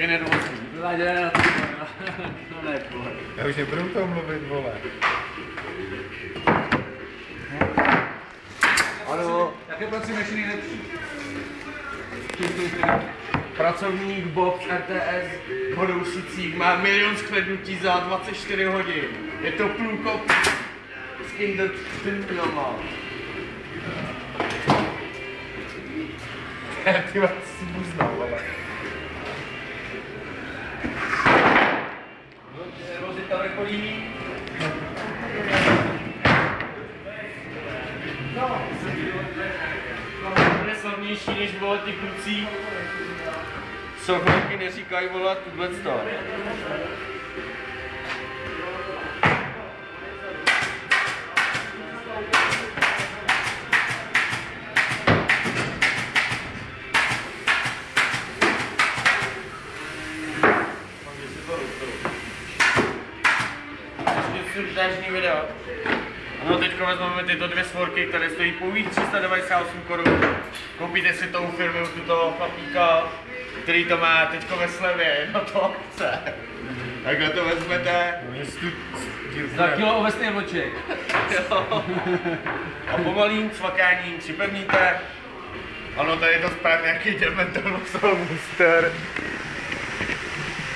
taky nedovozí. No ne, vole. Já už nebudu to mluvit, vole. Ano, Jaké prací naši nejlepší? pracovník Bob z RTS v Hodousicích má 1 000 000 shlednutí za 24 hodin. Je to průkop z Kinderfilma. Ty vás si buznal, vole. Nervozita vrcholí. To je slavnější než vole ty kluci. Co chvilky neříkají volat tohleto. Dážný video. Ano, teďka vezmeme tyto 2 svorky, které stojí pouhých 398 korun. Koupíte si tou firmou tuto chlapíka, který to má teďko ve slevě, na to akce. Takhle to vezmete. Za kilo ovesný vloček. A pomalým cvakáním připevníte. Ano, tady je to správně nějaký Dementor Muster.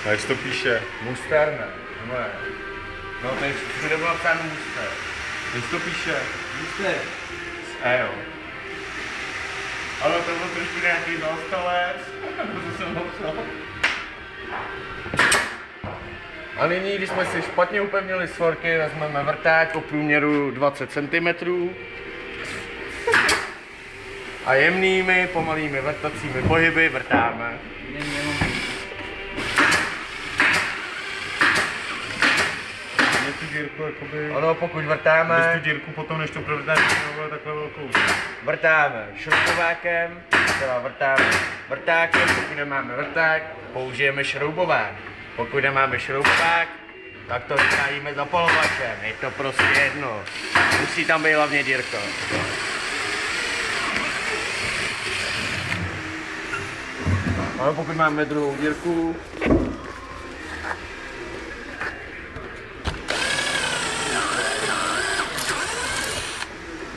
A jestli to píše Muster, ne? Ne. No, to je všude bylo napsáno Muster. Jestli to píše Jste. s E, jo. Ano, to byl trošku nějaký zaostalec. To jsem napsal. A nyní, když jsme si špatně upevnili svorky, vezmeme vrták o průměru 20 cm. A jemnými, pomalými vrtacími pohyby vrtáme. Je tu dírku, jakoby... Ano, pokud vrtáme, Bez tu dírku potom, než to provedeme, to takhle velkou. vrtáme šroubovákem, teda vrtáme vrtákem, pokud nemáme vrták, použijeme šroubovák. Pokud nemáme šroubovák, tak to vykrávíme zapalovačem, je to prostě jedno. Musí tam být hlavně dírka. Ale pokud máme druhou dírku,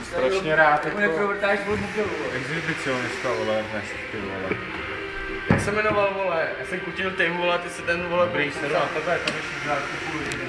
Strašně rád, Jako jako neprovrtáš vodu, vole. exhibicionista, vole, dnes, ty vole. jak se jmenoval, vole, já jsem kutil ty, vole, ty se ten, vole, Dobrý, se dá, tebe, tam ještě žádný půl.